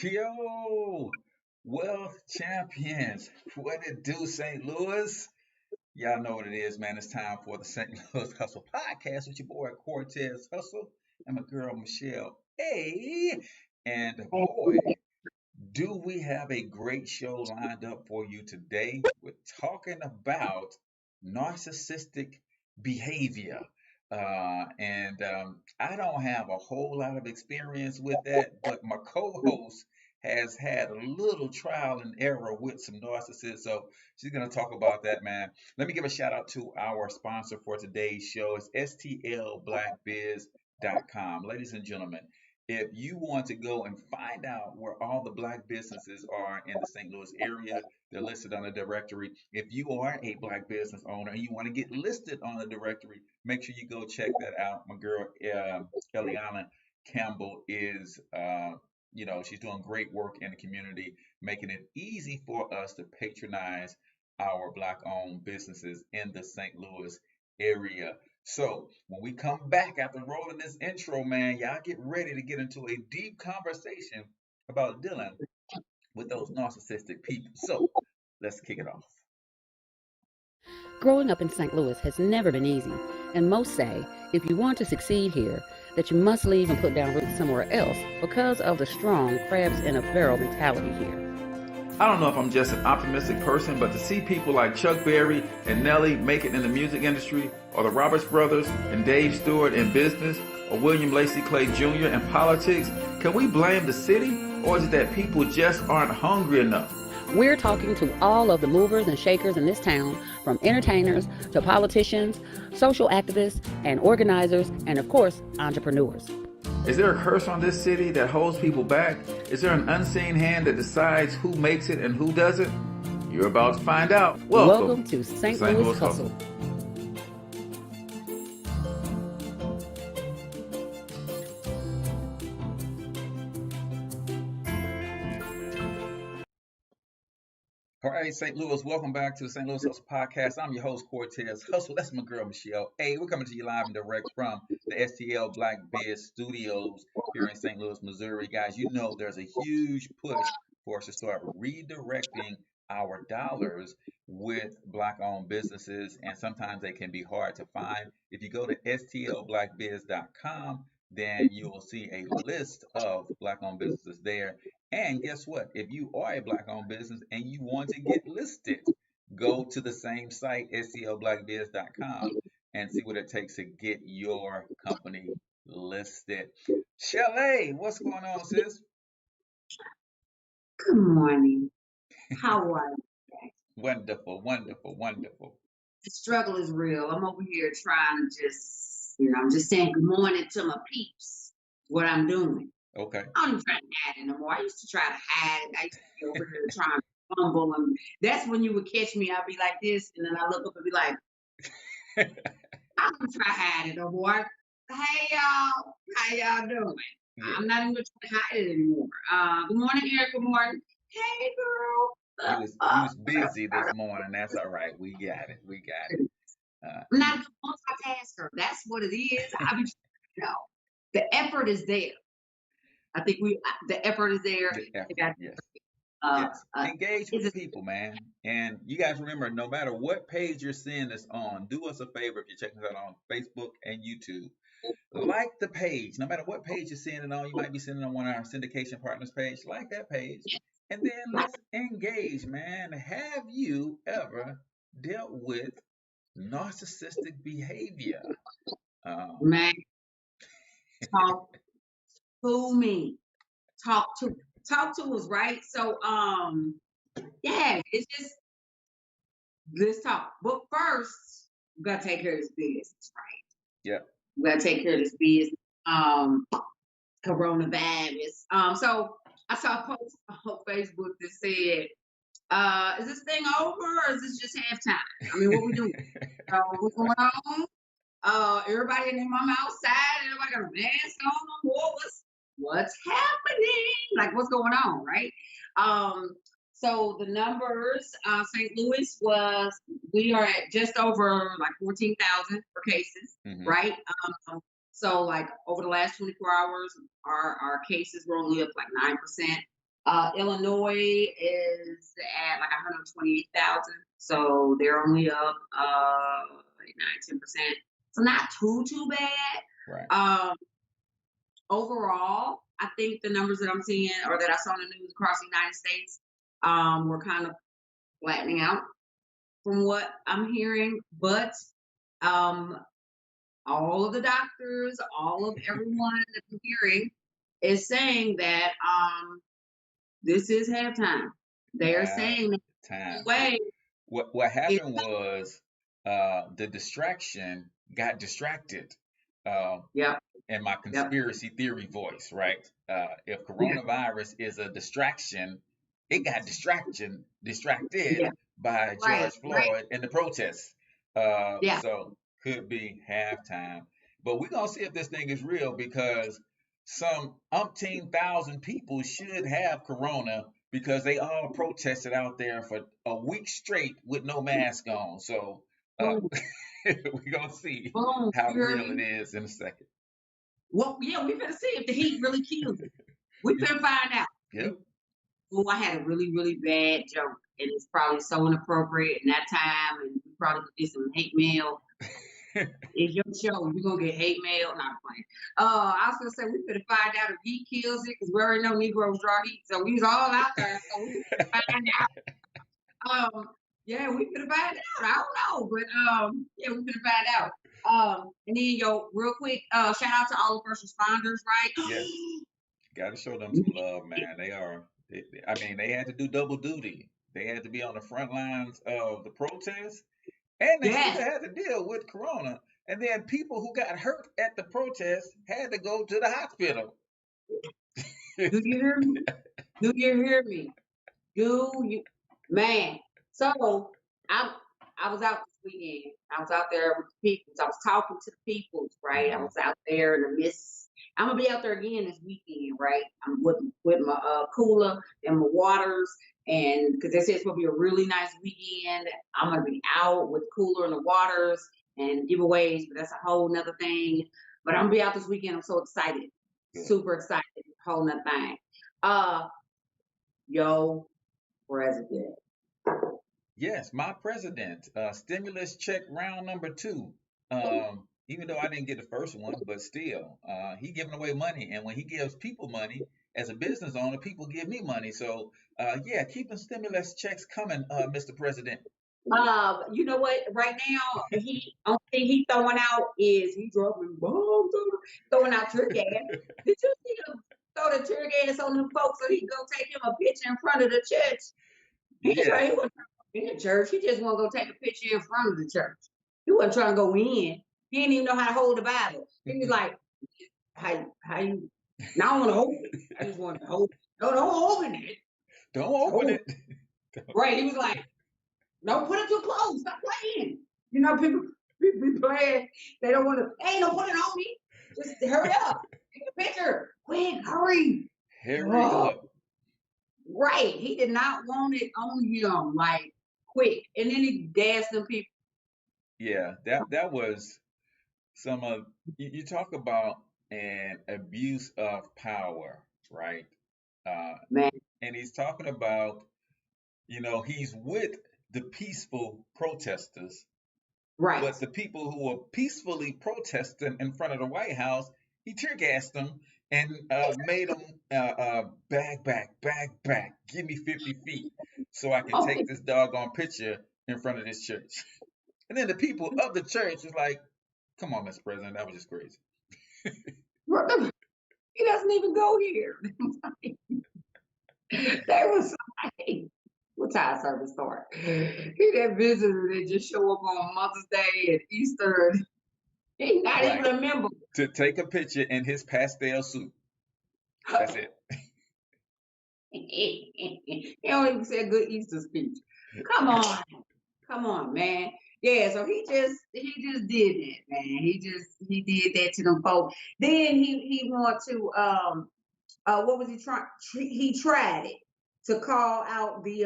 Yo, wealth champions, what it do, St. Louis? Y'all know what it is, man. It's time for the St. Louis Hustle Podcast with your boy Cortez Hustle and my girl Michelle A. And boy, do we have a great show lined up for you today? We're talking about narcissistic behavior. And I don't have a whole lot of experience with that, but my co host has had a little trial and error with some narcissists. So she's going to talk about that, man. Let me give a shout out to our sponsor for today's show. It's stlblackbiz.com. Ladies and gentlemen, if you want to go and find out where all the black businesses are in the St. Louis area, they're listed on the directory. If you are a black business owner and you want to get listed on the directory, make sure you go check that out. My girl, Eliana Campbell is, she's doing great work in the community, making it easy for us to patronize our black owned businesses in the St. Louis area. So when we come back after rolling this intro, man, y'all get ready to get into a deep conversation about dealing with those narcissistic people. So let's kick it off. Growing up in St. Louis has never been easy, and most say if you want to succeed here, that you must leave and put down roots somewhere else because of the strong crabs in a barrel mentality here. I don't know if I'm just an optimistic person, but to see people like Chuck Berry and Nelly make it in the music industry, or the Roberts brothers and Dave Stewart in business, or William Lacey Clay Jr. in politics, can we blame the city, or is it that people just aren't hungry enough? We're talking to all of the movers and shakers in this town, from entertainers to politicians, social activists and organizers, and of course, entrepreneurs. Is there a curse on this city that holds people back? Is there an unseen hand that decides who makes it and who doesn't? You're about to find out. Welcome to St. Louis Hustle. All right, St. Louis, welcome back to the St. Louis Hustle Podcast. I'm your host, Cortez Hustle. That's my girl, Michelle. Hey, we're coming to you live and direct from the STL Black Biz Studios here in St. Louis, Missouri. Guys, you know there's a huge push for us to start redirecting our dollars with Black-owned businesses, and sometimes they can be hard to find. If you go to stlblackbiz.com, then you will see a list of Black-owned businesses there. And guess what? If you are a black-owned business and you want to get listed, go to the same site, stlblackbiz.com, and see what it takes to get your company listed. Shelley, what's going on, sis? Good morning. How are you? Wonderful, wonderful, wonderful. The struggle is real. I'm over here trying to I'm just saying good morning to my peeps, what I'm doing. Okay. I don't even try to hide it no more. I used to try to hide it. I used to be over here trying to fumble, and that's when you would catch me. I'd be like this, and then I look up and be like, I don't try to hide it no more. Hey, y'all. How y'all doing? Yeah. I'm not even trying to hide it anymore. Good morning, Eric. Good morning. Hey, girl. He was busy this morning. That's all right. We got it. We got it. I'm not a multitasker. That's what it is. I mean, the effort is there. I think the effort is there. Yes. Engage with people, man. And you guys remember, no matter what page you're seeing this on, do us a favor if you're checking us out on Facebook and YouTube. Like the page, no matter what page you're seeing it on. You might be seeing it on one of our syndication partners page. Like that page. And then let's engage, man. Have you ever dealt with narcissistic behavior? Man, talk to me. Talk to us, right? So, yeah, it's just let's talk. But first, we gotta take care of this business, right? Yeah. We gotta take care of this business. Coronavirus. So I saw a post on Facebook that said, is this thing over or is this just halftime? I mean, what we doing? What's going on? Everybody in their mama outside, everybody got a mask on. What's happening? Like, what's going on, right? So the numbers, St. Louis we are at just over like 14,000 for cases, right? So like over the last 24 hours, our cases were only up like 9%. Illinois is at like 128,000. So they're only up 9-10%. So not too bad. Right. Overall, I think the numbers that I'm seeing or that I saw in the news across the United States were kind of flattening out from what I'm hearing. But all of the doctors, all of everyone that I'm hearing is saying that this is halftime. They're saying that the Time. way What is happened was the distraction got distracted. yep, In my yep, conspiracy theory voice, right? If yeah, coronavirus is a distraction, it got distracted yeah, by right, George right, Floyd and the protests. yeah. So could be halftime. But we're gonna see if this thing is real because some umpteen thousand people should have corona because they all protested out there for a week straight with no mask on. So Boom, we're gonna see boom. how You heard real it me? is in a second. Well, yeah, we better see if the heat really kills it. We You- better find out. Yep. Oh, I had a really bad joke, and it's probably so inappropriate in that time, and we probably could get some hate mail. It's your show. You're gonna get hate mail. Not playing. I was gonna say we better find out if heat kills it, because we already know Negroes draw heat. So we was all out there, so we better find out. Yeah, we better find out. I don't know, but yeah, we better find out. And then real quick, shout out to all the first responders, right? Yes. Got to show them some love, man. I mean, they had to do double duty. They had to be on the front lines of the protest, and they still Yes. had to deal with Corona. And then people who got hurt at the protest had to go to the hospital. Do you hear me? Do you hear me? Do you, man? So I was out this weekend. I was out there with the peoples. I was talking to the peoples, right? I Hmm. was out there in the mist. I'm gonna be out there again this weekend, right? I'm with my cooler and my waters, and because they said it's gonna be a really nice weekend. I'm gonna be out with cooler and the waters and giveaways, but that's a whole nother thing. But I'm gonna be out this weekend. I'm so excited, Good. super excited, whole nother thing. Uh, yo, president. Yes, my president, stimulus check round number two. Even though I didn't get the first one, but still, he giving away money, and when he gives people money, as a business owner, people give me money. So, yeah, keeping stimulus checks coming, Mr. President. You know what? Right now, he only thing he throwing out is he dropping bombs, throwing out tear gas. Did you see him throw the tear gas on them folks so he can go take him a picture in front of the church? He's Yes. right. He wasn't in the church. He just want to go take a picture in front of the church. He wasn't trying to go in. He didn't even know how to hold the Bible. He was like, how you? Now I want to hold it. I just want to hold it. No, don't open it. Don't open Hold it. it. Right. He was like, no, put it too close. Stop playing. You know, people be playing. They don't want to. Hey, don't put it on me. Just hurry up. Take a picture. Quick, hurry. Hurry Oh, up. right. He did not want it on him, like quick. And then he gassed them people. Yeah, that was some of you talk about an abuse of power, right? Uh, Man, and he's talking about, he's with the peaceful protesters, right. but the people who were peacefully protesting in front of the White House, he tear gassed them and made them back, give me 50 feet so I can Okay. take this doggone picture in front of this church. And then the people of the church was like, come on, Mr. President, that was just crazy. He doesn't even go here. There was like, what time service start? He that visitor that just show up on Mother's Day and Easter. He's not Right. even a member. To take a picture in his pastel suit. That's it. He don't even say a good Easter speech. Come on, man. Yeah, so he just did that, man. He did that to them folks. Then he want to what was he trying? He tried it to call out the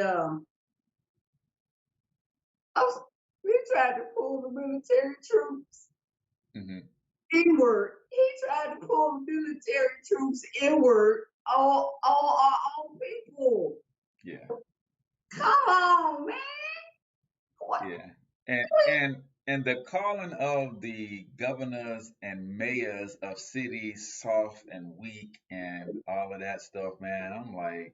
oh, he tried to pull the military troops Hmm. inward. He tried to pull the military troops inward old people. Yeah. Come on, man. What? Yeah. And the calling of the governors and mayors of cities soft and weak and all of that stuff, man, I'm like,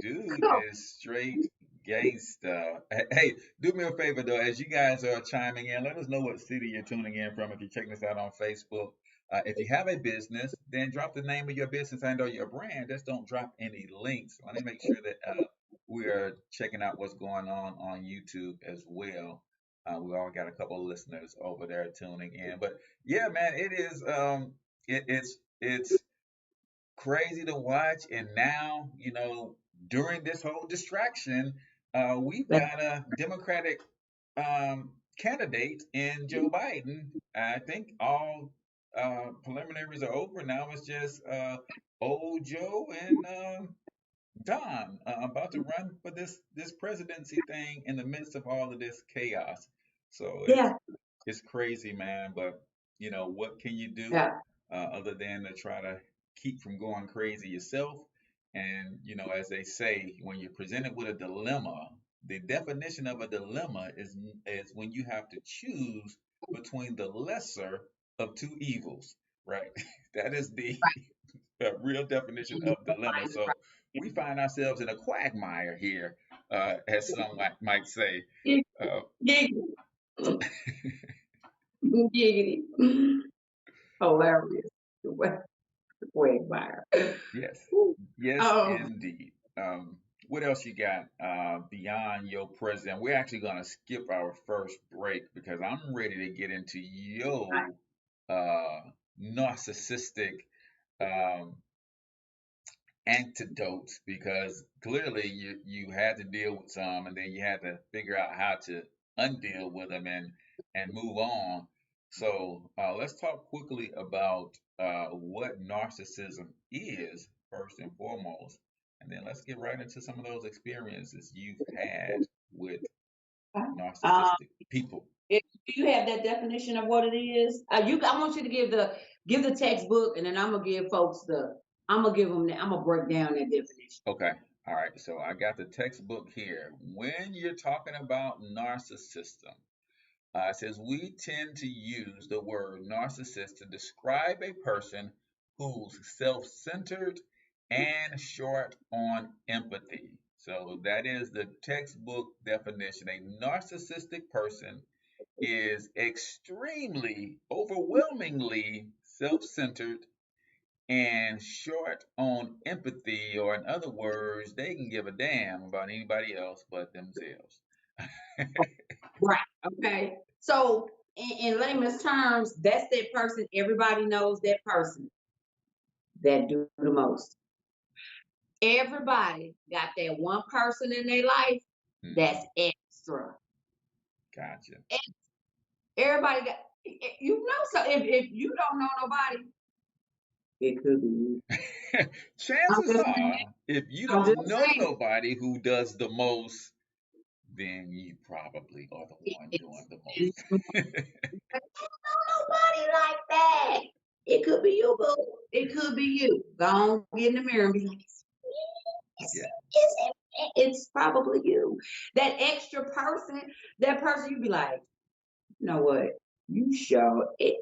dude Come is straight gangsta. Hey, do me a favor though, as you guys are chiming in, let us know what city you're tuning in from. If you're checking us out on Facebook, if you have a business, then drop the name of your business and or your brand. Just don't drop any links. Let me make sure that we are checking out what's going on YouTube as well. We all got a couple of listeners over there tuning in, but yeah, man, it is it's crazy to watch. And now, during this whole distraction, we've on. got a Democratic candidate in Joe Biden. I think all preliminaries are over. Now it's just old Joe and Don about to run for this presidency thing in the midst of all of this chaos. So Yeah, it's crazy, man. But what can you do yeah. other than to try to keep from going crazy yourself? And as they say, when you're presented with a dilemma, the definition of a dilemma is when you have to choose between the lesser of two evils, right? That is the real definition of dilemma. So we find ourselves in a quagmire here, as some might say. Uh, Giggity. Giggity. Hilarious. The way fire. yes, yes, indeed. What else you got beyond your president? We're actually going to skip our first break because I'm ready to get into your uh, narcissistic um, antidotes, because clearly you had to deal with some and then you had to figure out how to undeal with them and move on. So let's talk quickly about what narcissism is first and foremost, and then let's get right into some of those experiences you've had with Um, narcissistic people. do you have that definition of what it is? I want you to give the textbook, and then I'm gonna give folks I'm gonna give them. I'm gonna break down that definition. Okay. All right. So I got the textbook here. When you're talking about narcissism, it says we tend to use the word narcissist to describe a person who's self centered and short on empathy. So that is the textbook definition. A narcissistic person is extremely, overwhelmingly self centered and short on empathy, or in other words, they can give a damn about anybody else but themselves. Right. Okay. So in layman's terms, that's that person. Everybody knows that person that do the most. Everybody got that one person in their life Hmm. that's extra. Gotcha. Everybody got, so if you don't know nobody, it could be you. I'm Chances just saying. are, if you I'm just don't know saying. nobody who does the most, then you probably are the one doing the most. I don't know nobody like that. It could be you, boo. It could be you. Go on, get in the mirror and be like, Yeah. it's probably you. That extra person, that person, you'd be like, you know what? You show it.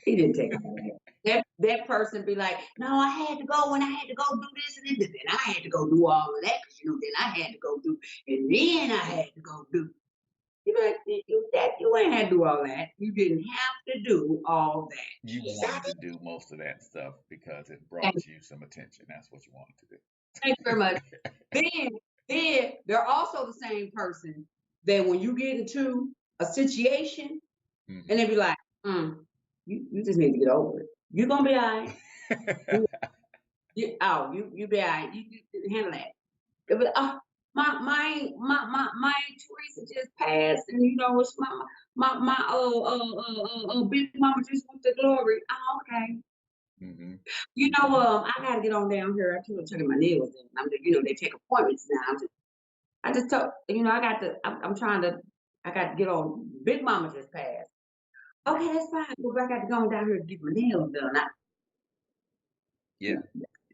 He didn't take all that. That person be like, no, I had to go and I had to go do this and then I had to go do all of that because then I had to go do and then I had to go do. You be like, you ain't had to do all that. You didn't have to do all that. You wanted to do most of that stuff because it Thank brought you some attention. That's what you wanted to you very much. Then they're also the same person that when you get into a situation do. and they be like, you just need to get over it. You're gonna be all right. You be all right. You handle that. They be like, oh, my Teresa just passed, and it's my big mama just went to glory. Oh, okay. Hmm. I gotta get on down here. I keep on checking my nails, and they take appointments now. I just told, I'm trying to, I got to get on. Big Mama just passed. Okay, that's fine. Well, I got to go on down here and get my nails done. Yeah.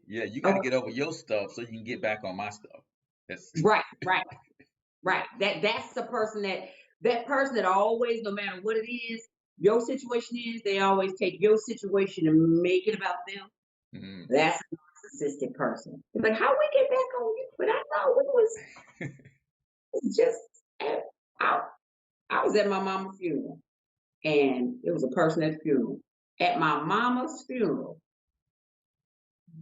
Yeah, you got to Okay. get over your stuff so you can get back on my stuff. That's Right, right, right. That's the person that person that always, no matter what it is, your situation is, they always take your situation and make it about them. mm, That's a narcissistic person. It's like, how we get back on you? But I know it was just I, I was at my mama's funeral, and it was a person at the funeral. At my mama's funeral,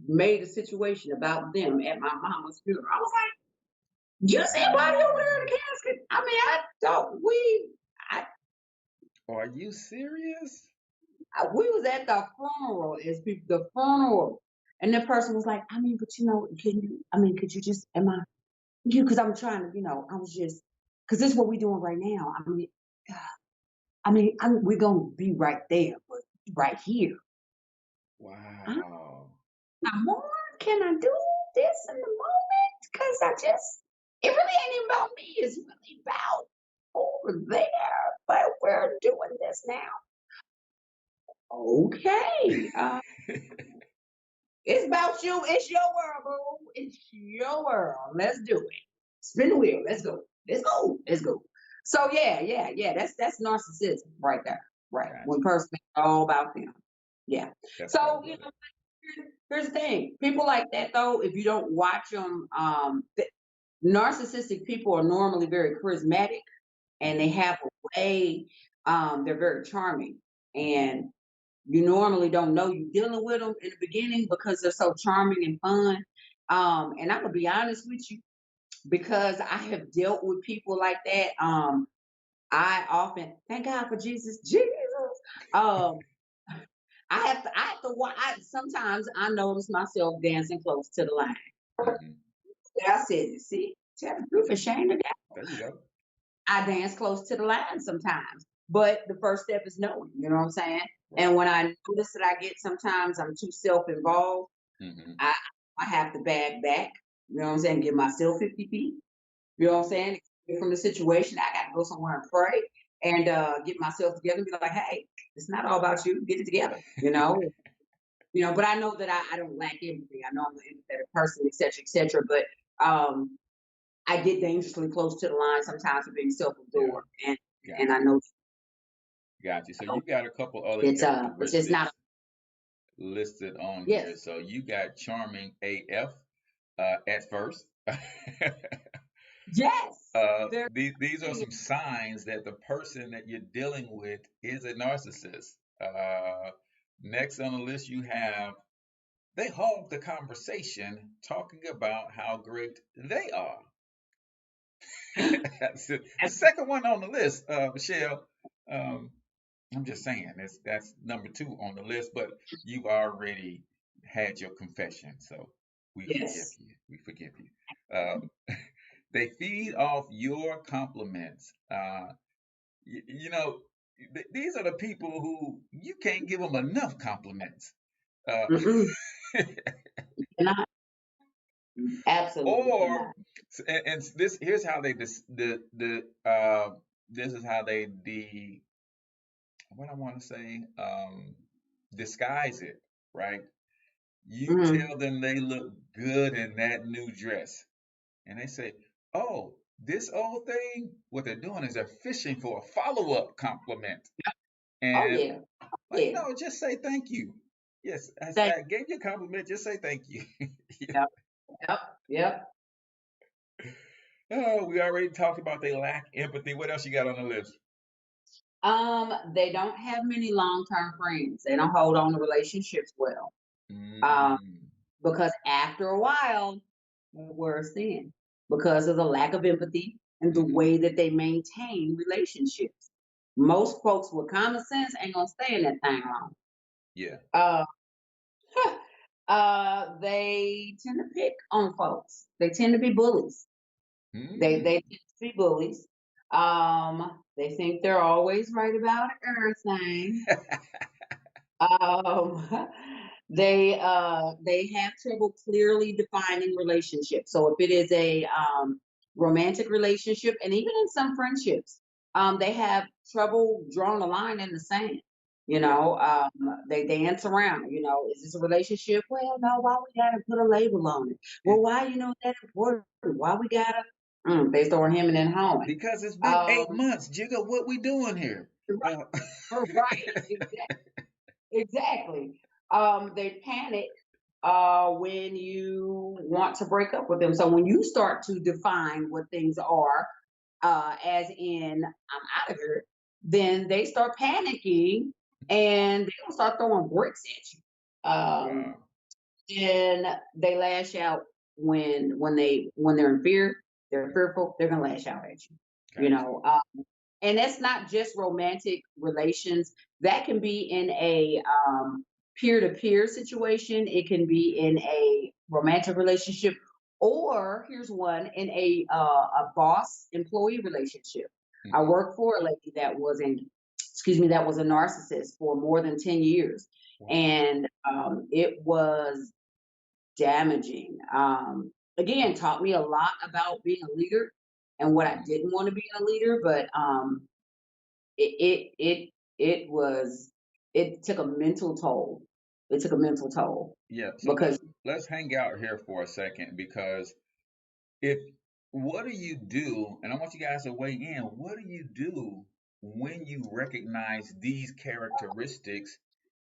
made a situation about them at my mama's funeral. I was like, you see anybody over there in the casket? I mean, I thought I, are you serious? we was at the funeral, as people, the funeral, and that person was like, I mean, but can you? I mean, could you just? Am I? You? Because I'm trying to, I was just, because this is what we're doing right now. We're gonna be right there, but right here. Wow. I'm more. Can I do this in the moment? Because it really ain't even about me. It's really about over there. But we're doing this now. Okay. It's about you. It's your world, boo. It's your world. Let's do it. Spin the wheel. Let's go. Let's go. Let's go. So yeah. That's narcissism right there. Right. Gotcha. When person is all about them. Yeah. That's So cold-blooded. here's the thing. People like that though, if you don't watch them, narcissistic people are normally very charismatic, and they have a way. They're very charming, and you normally don't know you're dealing with them in the beginning because they're so charming and fun. And I'm gonna be honest with you, because I have dealt with people like that. I often thank God for Jesus. Jesus. Um, I have to watch. Sometimes I notice myself dancing close to the line. Hmm. I said, see, tell the truth, ashamed of that. There you go. I dance close to the line sometimes. But the first step is knowing, you know what I'm saying? Right. And when I notice that I get sometimes I'm too self-involved, Hmm. I have to bag back, you know what I'm saying? Give myself 50 feet, you know what I'm saying? Get from the situation, I got to go somewhere and pray and get myself together and be like, hey, it's not all about you. Get it together, you know? But I know that I don't lack empathy. I know I'm an empathetic person, et cetera, et cetera. But I get dangerously close to the line sometimes for being Yeah. self-absorbed. And I Gotcha. know Gotcha. So you got a couple other it's just not, characteristics listed on yes, here. So you got charming AF at first. yes. There, These are some signs that the person that you're dealing with is a narcissist. Next on the list, you have they hog the conversation talking about how great they are. That's it. The second one on the list, Michelle. Um, I'm just saying that's number two on the list, but you've already had your confession, so we forgive yes. you. We forgive you. They feed off your compliments. You know, these are the people who you can't give them enough compliments. Uh, Mm-mm. You cannot. Absolutely or cannot. and this here's how they this is how they what I want to say disguise it, right? You Mm-hmm. tell them they look good in that new dress, and they say, "Oh, this old thing." What they're doing is they're fishing for a follow-up compliment, Oh and yeah. well, Yeah. just say thank you. Yes, Thank I gave you a compliment. Just say thank you. you. Yep. Yep. Yep. Oh, we already talked about they lack empathy. What else you got on the list? They don't have many long-term friends. They don't hold on to relationships well. Um, Mm, because after a while, worse then, because of the lack of empathy and the hmm. way that they maintain relationships. Most folks with common sense ain't gonna stay in that thing long. Yeah. Uh, they tend to pick on folks. They tend to be bullies. They Mm. tend to be bullies. They think they're always right about everything. Um, they have trouble clearly defining relationships. So if it is a romantic relationship, and even in some friendships, they have trouble drawing a line in the sand. You know, they dance around. You know, is this a relationship? Well, no. Why we gotta put a label on it? Well, It, why that important? Why we gotta? They start hemming and hawing. because it's been Um, 8 months, Jigga. What we doing here? right, Uh, right, exactly. They panic when you want to break up with them. So when you start to define what things are, as in I'm out of here, then they start panicking and they will start throwing bricks at you. wow. And they lash out when they're in fear, they're fearful, they're gonna lash out at you. You Gotcha. know, and that's not just romantic relations. That can be in a peer-to-peer situation. It can be in a romantic relationship, or here's one in a boss employee relationship. I Hmm. worked for a lady that was that was a narcissist for more than 10 years, Wow. and it was damaging. Again, taught me a lot about being a leader and what I Hmm. didn't want to be in a leader, but it it it it was it took a mental toll. It took a mental toll Yeah. So because let's hang out here for a second because if what do you do? And I want you guys to weigh in. What do you do when you recognize these characteristics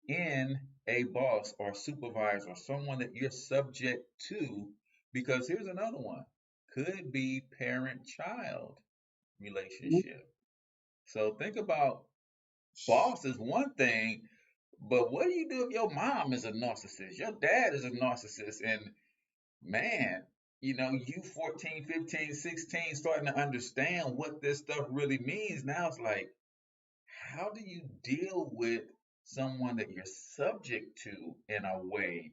in a boss or supervisor or someone that you're subject to? Because here's another one. Could be parent-child relationship. So think about boss is one thing, but what do you do if your mom is a narcissist? Your dad is a narcissist, and man, you 14, 15, 16, starting to understand what this stuff really means. Now it's like, how do you deal with someone that you're subject to in a way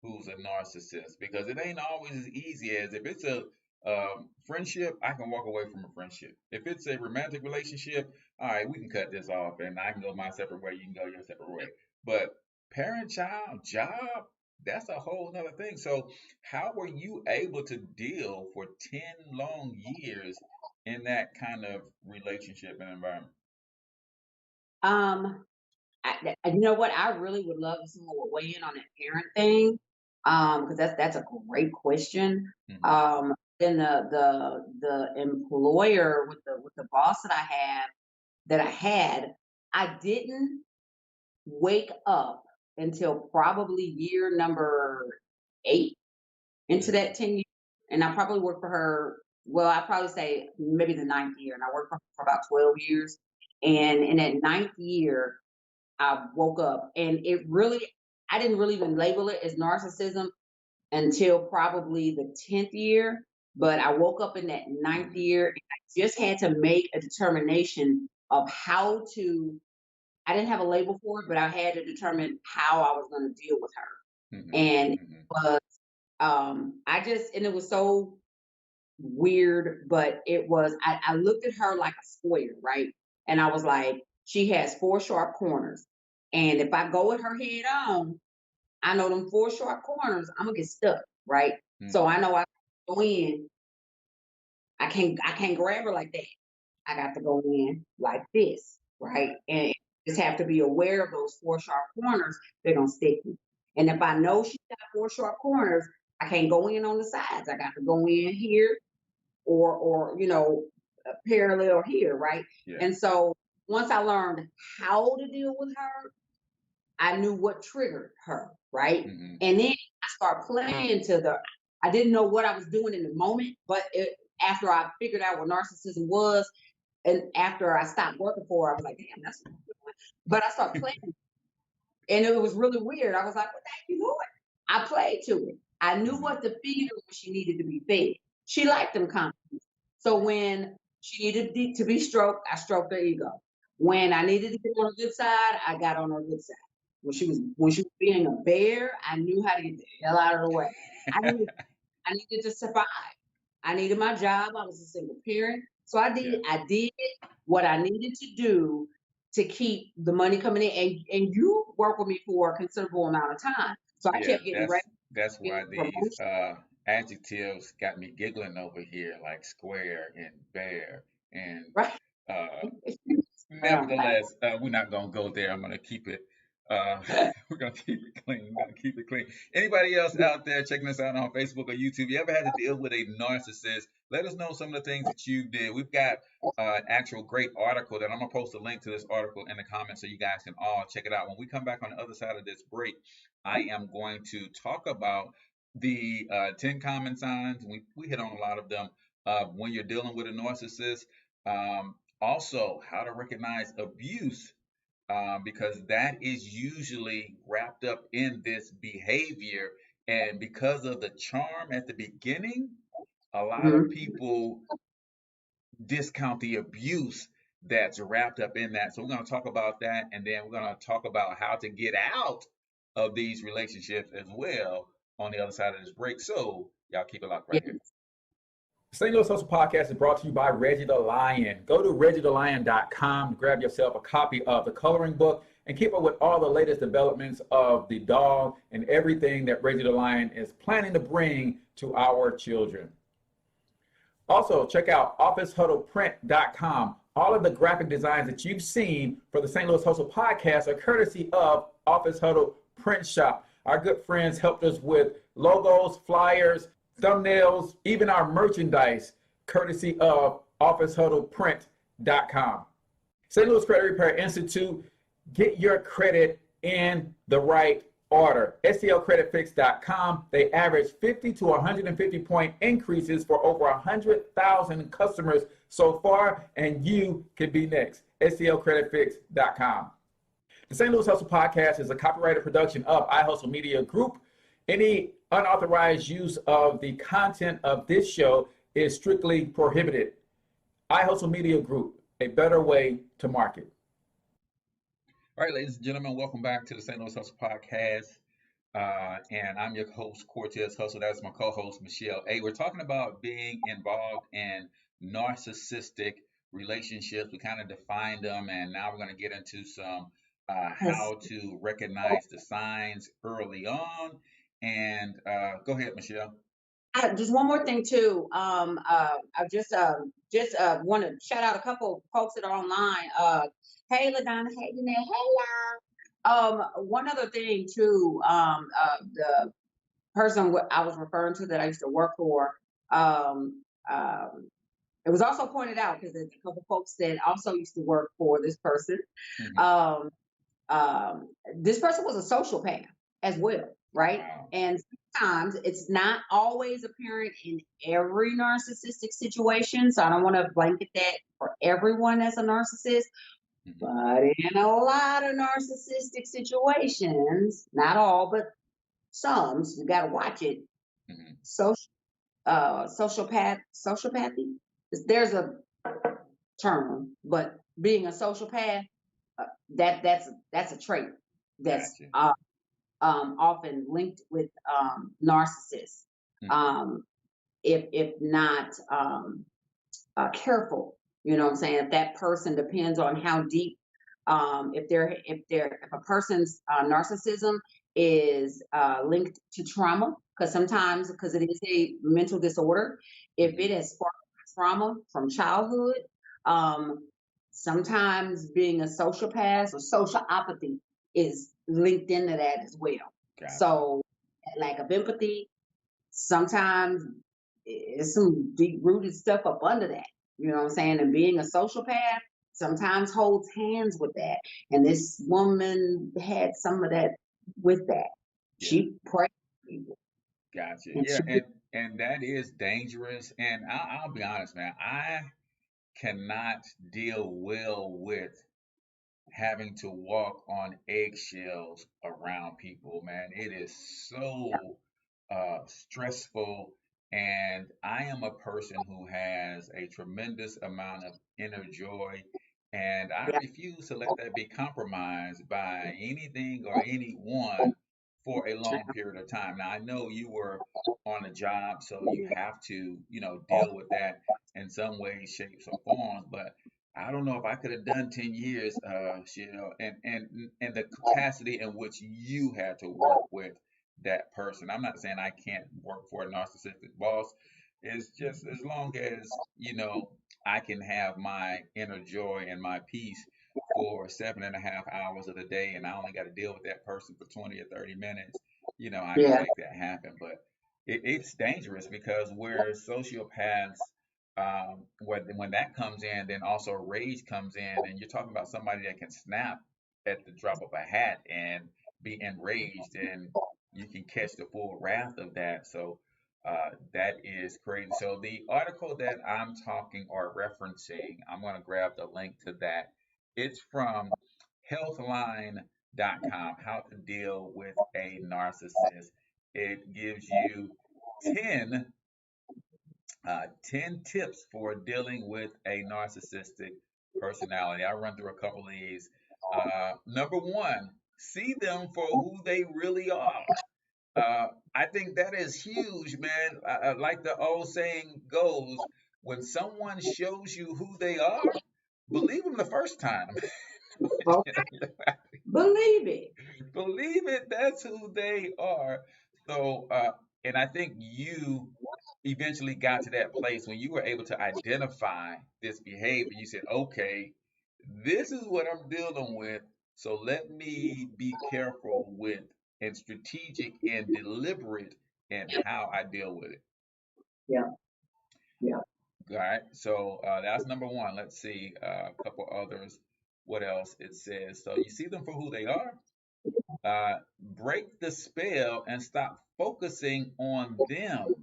who's a narcissist? Because it ain't always as easy as if it's a friendship, I can walk away from a friendship. If it's a romantic relationship, all right, we can cut this off and I can go my separate way, you can go your separate way. But parent child job, that's a whole nother thing. So, how were you able to deal for 10 long years in that kind of relationship and environment? um you know what, I really would love if someone would weigh in on that parent thing, because that's a great question. Hmm. Then the employer with the boss that I had, I didn't wake up until probably year number 8 into Hmm. that 10 years. And I probably worked for her, well, I probably say maybe the ninth year. And I worked for her for about 12 years. And in that ninth year, I woke up and I didn't really even label it as narcissism until probably the 10th year. But I woke up in that ninth Hmm. year and I just had to make a determination of how to, I didn't have a label for it, but I had to determine how I was going to deal with her. Hmm. And it Hmm. was, and it was so weird, but I looked at her like a square, right? And I was like, she has 4 sharp corners. And if I go at her head on, I know them 4 sharp corners, I'm gonna get stuck, right? So I Hmm. know I go in, I can't grab her like that. I got to go in like this, right? Right. And just have to be aware of those 4 sharp corners, they're gonna stick me. And if I know she's got 4 sharp corners, I can't go in on the sides. I got to go in here or parallel here, right? Yeah. And so once I learned how to deal with her, I knew what triggered her, right? Hmm. And then I start playing to the. I didn't know what I was doing in the moment, but after I figured out what narcissism was, and after I stopped working for her, I was like, damn, that's what I'm doing. But I started playing, and it was really weird. I was like, what the heck you doing? I played to it. I knew Hmm. what to feed her when she needed to be fed. She liked them compliments. So when she needed to be stroked, I stroked her ego. When I needed to get on her good side, I got on her good side. When she was being a bear, I knew how to get the hell out of the way. I needed I needed to survive. I needed my job. I was a single parent. So Yeah. I did what I needed to do to keep the money coming in. And you work with me for a considerable amount of time. So I Yeah, kept getting ready, that's why getting these promotion. adjectives got me giggling over here, like square and bear and Right. uh Nevertheless, we're not gonna go there. I'm gonna keep it. Uh, we're gonna keep it clean. We're gonna keep it clean. Anybody else out there checking us out on Facebook or YouTube? You ever had to deal with a narcissist? Let us know some of the things that you did. We've got an actual great article that I'm gonna post a link to this article in the comments so you guys can all check it out. When we come back on the other side of this break, I am going to talk about the 10 common signs. We hit on a lot of them when you're dealing with a narcissist. Also, how to recognize abuse, because that is usually wrapped up in this behavior. And because of the charm at the beginning, a lot of people discount the abuse that's wrapped up in that. So, we're going to talk about that. And then we're going to talk about how to get out of these relationships as well on the other side of this break. So, y'all keep it locked right here. St. Louis Hustle Podcast is brought to you by Reggie the Lion. Go to reggiethelion.com, grab yourself a copy of the coloring book, and keep up with all the latest developments of the dog and everything that Reggie the Lion is planning to bring to our children. Also, check out officehuddleprint.com. All of the graphic designs that you've seen for the St. Louis Hustle Podcast are courtesy of Office Huddle Print Shop. Our good friends helped us with logos, flyers, thumbnails, even our merchandise, courtesy of officehuddleprint.com. St. Louis Credit Repair Institute, get your credit in the right order. STLcreditfix.com, they average 50 to 150 point increases for over 100,000 customers so far, and you can be next. STLcreditfix.com. The St. Louis Hustle Podcast is a copyrighted production of iHustle Media Group. Any unauthorized use of the content of this show is strictly prohibited. iHustle Media Group, a better way to market. All right, ladies and gentlemen, welcome back to the St. Louis Hustle Podcast. And I'm your host, Cortez Hustle. That's my co-host, Michelle A. We're talking about being involved in narcissistic relationships. We kind of defined them, and now we're going to get into some how to recognize the signs early on. And go ahead, Michelle. Just one more thing too. I just want to shout out a couple folks that are online. Hey, LaDonna. Hey, Danae. Hey, y'all. One other thing too. The person I was referring to that I used to work for. It was also pointed out because there's a couple folks that also used to work for this person. This person was a sociopath as well, right? Wow. And sometimes it's not always apparent in every narcissistic situation. So I don't want to blanket that for everyone as a narcissist. But in a lot of narcissistic situations, not all, but some, so you got to watch it. Sociopathy. There's a term, but being a sociopath, that's a trait that's often linked with narcissists. If not careful, you know what I'm saying? If that person depends on how deep, if a person's narcissism is linked to trauma, because sometimes, because it is a mental disorder, if it has sparked trauma from childhood, sometimes being a sociopath or sociopathy is linked into that as well. So lack of empathy, sometimes it's some deep rooted stuff up under that. You know what I'm saying? And being a sociopath sometimes holds hands with that. And this woman had some of that with that. She prayed for people. Gotcha. And that is dangerous. And I'll be honest, man, I cannot deal well with having to walk on eggshells around people, man. It is so stressful. And I am a person who has a tremendous amount of inner joy. And I refuse to let that be compromised by anything or anyone for a long period of time. Now, I know you were on a job, so you have to, deal with that in some ways, shapes, or forms. But I don't know if I could have done 10 years, and the capacity in which you had to work with that person. I'm not saying I can't work for a narcissistic boss. It's just as long as, I can have my inner joy and my peace for 7.5 hours of the day, and I only got to deal with that person for 20 or 30 minutes, I can Yeah. make that happen. But it's dangerous because where sociopaths, when that comes in, then also rage comes in, and you're talking about somebody that can snap at the drop of a hat and be enraged, and you can catch the full wrath of that. So that is crazy. So the article that I'm talking or referencing, I'm going to grab the link to that. It's from healthline.com, how to deal with a narcissist. It gives you 10 10 tips for dealing with a narcissistic personality. I'll run through a couple of these. Number one, see them for who they really are. I think that is huge, man. Like the old saying goes, when someone shows you who they are, believe them the first time. Okay. Believe it. Believe it, that's who they are. So, and I think you eventually got to that place when you were able to identify this behavior. You said, okay, this is what I'm dealing with. So let me be careful with and strategic and deliberate in how I deal with it. Yeah. Yeah. All right. So that's number one. Let's see a couple others. What else it says? So you see them for who they are. Break the spell and stop focusing on them.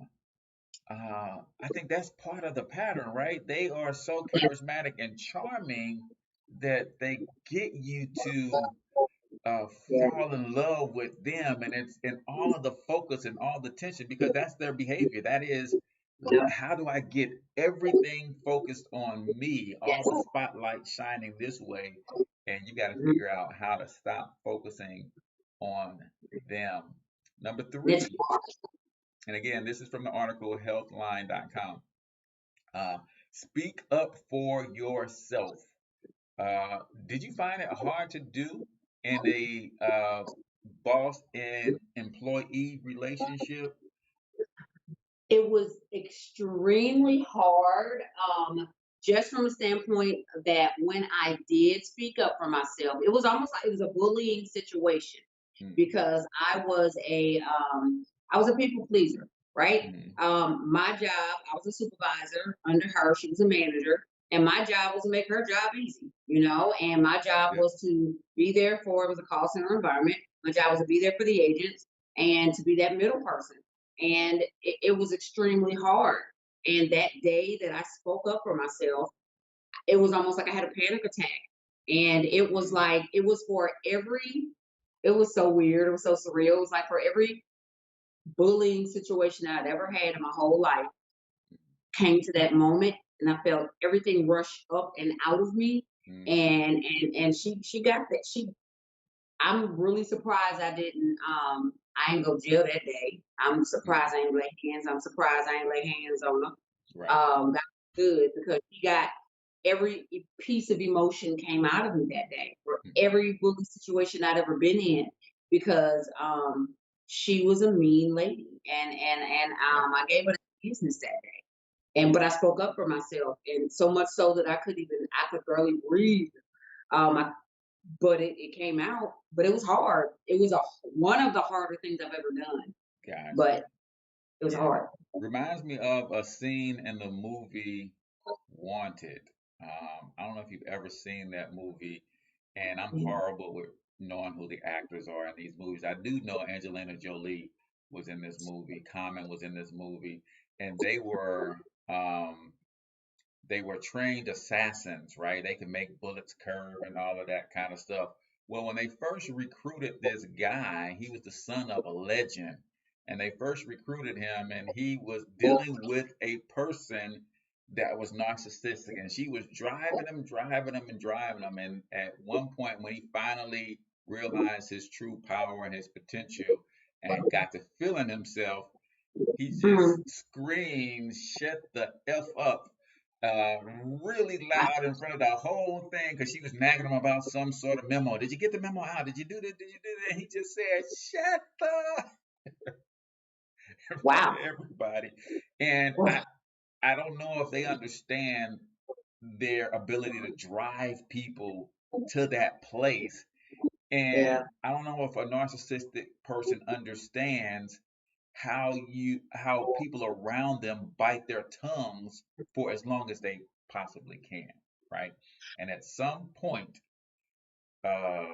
I think that's part of the pattern, right? They are so charismatic and charming that they get you to Yeah. fall in love with them, and it's in all of the focus and all the tension because that's their behavior. That is, Yeah. how do I get everything focused on me, all the spotlight shining this way, and you got to Mhm. figure out how to stop focusing on them. Number It's three, and again, this is from the article healthline.com. Uh, Speak up for yourself. Uh, did you find it hard to do in a boss and employee relationship? It was extremely hard, just from a standpoint that when I did speak up for myself, it was almost like it was a bullying situation Mm, because I was a people pleaser, right? mm, My job, I was a supervisor under her. She was a manager, and my job was to make her job easy, And my job yeah. was to be there for it was a call center environment. My job was to be there for the agents and to be that middle person, and it was extremely hard. And that day that I spoke up for myself, it was almost like I had a panic attack. And it was Mm, like, it was for every, it was so weird. It was so surreal. It was like for every bullying situation I'd ever had in my whole life came to that moment. And I felt everything rush up and out of me. mm, And she got that. I'm really surprised I ain't go jail that day. I'm mm. surprised I ain't lay hands. I'm surprised I ain't lay hands on her. Right. That was good because she got every piece of emotion came out of me that day for Mm, every bully situation I'd ever been in because she was a mean lady yeah. I gave her the business that day. And but I spoke up for myself, and so much so that I could barely breathe. I but it came out, but it was hard. It was one of the harder things I've ever done, Gotcha. but it was Yeah. hard. Reminds me of a scene in the movie Wanted. I don't know if you've ever seen that movie, and I'm Mhm. horrible with knowing who the actors are in these movies. I do know Angelina Jolie was in this movie, Common was in this movie, and they were trained assassins, right? They could make bullets curve and all of that kind of stuff. Well, when they first recruited this guy, he was the son of a legend. And they first recruited him, and he was dealing with a person that was narcissistic. And she was driving him, driving him, and driving him. And at one point, when he finally realized his true power and his potential and got to feeling himself, he just Mhm. screamed, "Shut the F up," uh, really loud in front of the whole thing because she was nagging him about some sort of memo. Did you get the memo out? Did you do this? Did you do that? He just said, "Shut the," in front of Wow. everybody. And I don't know if they understand their ability to drive people to that place. Yeah. And I don't know if a narcissistic person understands how people around them bite their tongues for as long as they possibly can, right? And at some point, uh,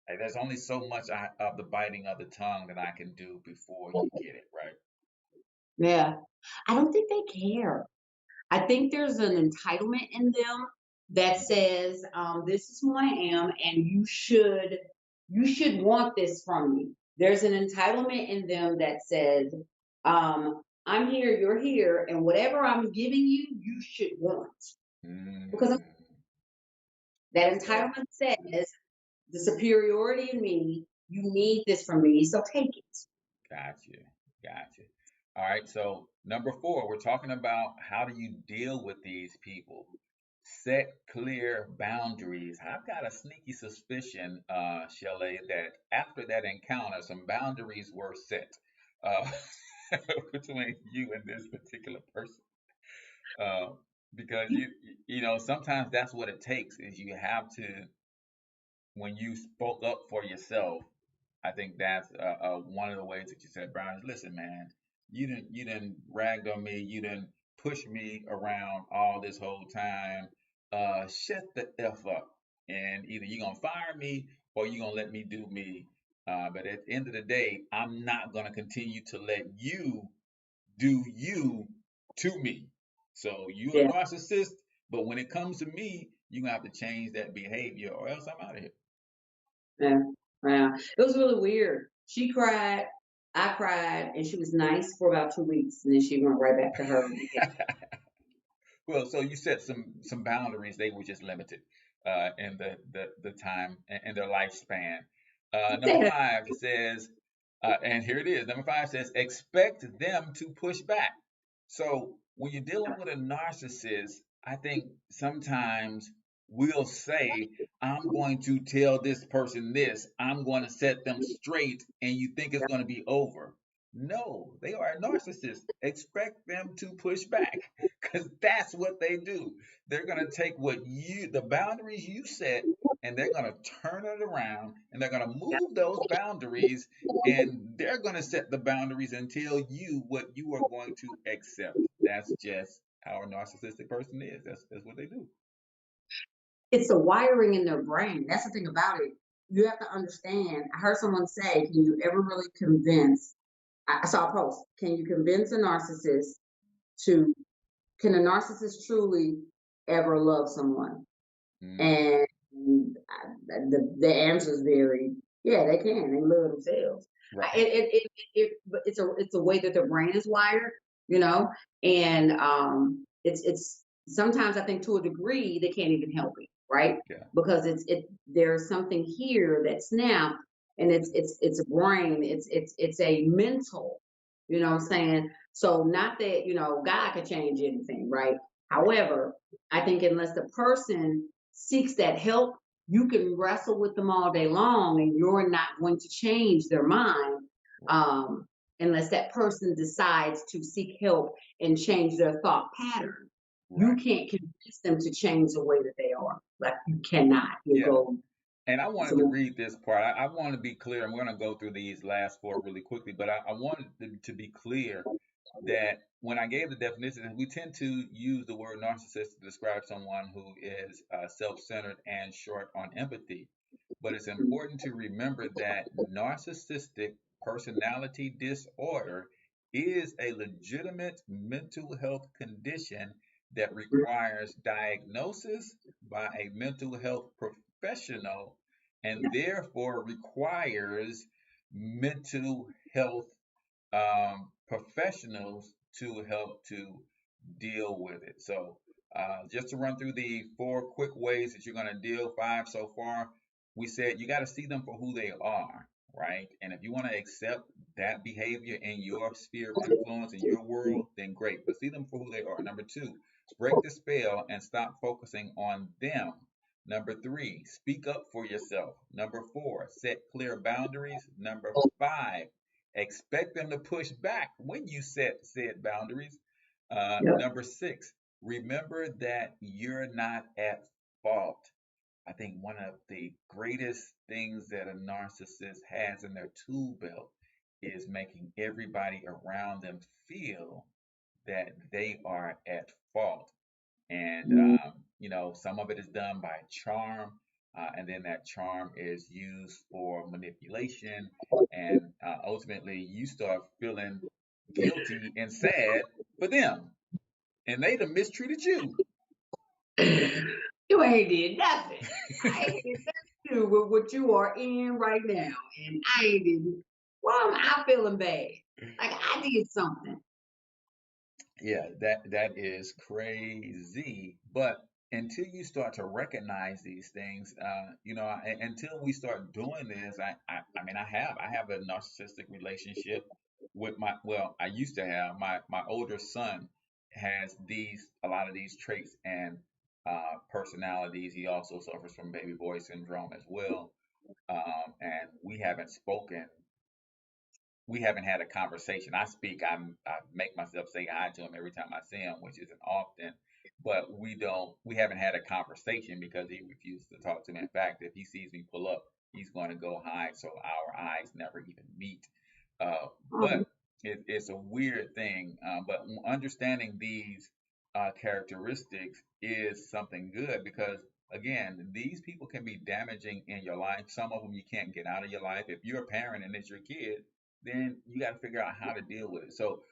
there's only so much of the biting of the tongue that I can do before you get it, right? Yeah. I don't think they care. I think there's an entitlement in them that says, this is who I am and you should want this from me. There's an entitlement in them that says, I'm here, you're here, and whatever I'm giving you, you should want. Because Mm, that okay, entitlement says the superiority in me, you need this from me, so take it. gotcha, gotcha. All right, so number four, we're talking about how do you deal with these people? Set clear boundaries. I've got a sneaky suspicion, Shelley, that after that encounter, some boundaries were set uh, between you and this particular person. Uh, because you know sometimes that's what it takes is you have to when you spoke up for yourself. I think that's one of the ways that you said, Brian, listen, man, you didn't ragged on me, you didn't push me around all this whole time. Shut the f up, and either you're gonna fire me or you're gonna let me do me. But at the end of the day, I'm not gonna continue to let you do you to me. So you a Yeah. narcissist, but when it comes to me, you're gonna have to change that behavior or else I'm out of Yeah, yeah. It was really weird. She cried, I cried, and she was nice for about 2 weeks, and then she went right back to her behavior. here. Well, so you set some boundaries. They were just limited in the time and their lifespan. Number Said, five says, and here it is. Number five says, expect them to push back. So when you're dealing with a narcissist, I think sometimes we'll say, I'm going to tell this person this, I'm going to set them straight, and you think it's going to be over. No, they are a narcissist. Expect them to push back because that's what they do. They're going to take the boundaries you set, and they're going to turn it around and they're going to yeah, move those boundaries and they're going to set the boundaries and tell you what you are going to accept. That's just how a narcissistic person is. That's what they do. it's the wiring in their brain. That's the thing about it. You have to understand. I heard someone say, "Can you ever really convince?" I saw a post. Can you convince a narcissist to? Can a narcissist truly ever love someone? Mm, And the answer is very, yeah, they can. They love themselves. right. But it's a way that their brain is wired, you know, and it's sometimes I think to a degree they can't even help it, right? Yeah. Because there's something here that snapped, and it's a brain, it's a mental, you know what I'm saying? So not that God could change anything, right? Right. However, I think unless the person seeks that help, you can wrestle with them all day long and you're not going to change their mind um, unless that person decides to seek help and change their thought pattern. You Right. can't convince them to change the way that they are. Like you cannot. You'll Yeah. go. And I wanted to So read this part. I want to be clear. I'm going to go through these last four really quickly, but I wanted to be clear that when I gave the definition, we tend to use the word narcissist to describe someone who is self-centered and short on empathy. But it's important to remember that narcissistic personality disorder is a legitimate mental health condition that requires diagnosis by a mental health professional and therefore requires mental health professionals to help to deal with it. So, just to run through the four quick ways that you're going to deal, five so far, we said you got to see them for who they are, right? And if you want to accept that behavior in your sphere of influence in your world, then great. But see them for who they are. Number two, break the spell and stop focusing on them. Number three, speak up for yourself. Number four, set clear boundaries. Number five, expect them to push back when you set said boundaries. yeah, Number six, remember that you're not at fault. I think one of the greatest things that a narcissist has in their tool belt is making everybody around them feel that they are at fault. And, some of it is done by charm, and then that charm is used for manipulation. And ultimately, you start feeling guilty and sad for them, and they done mistreated you. You ain't did nothing. I ain't did nothing to do with what you are in right now. And I ain't did, why am I feeling bad? Like I did something. Yeah, that is crazy. But until you start to recognize these things, until we start doing this, I mean, I have a narcissistic relationship with I used to have my older son has a lot of these traits and personalities. He also suffers from baby boy syndrome as well. And we haven't had a conversation. I make myself say hi to him every time I see him, which isn't often, but we haven't had a conversation because he refuses to talk to me. In fact, if he sees me pull up, he's going to go hide, so our eyes never even meet. But it's a weird thing. But understanding these characteristics is something good because, again, these people can be damaging in your life. Some of them you can't get out of your life. If you're a parent and it's your kid, then you got to figure out how to deal with it. So,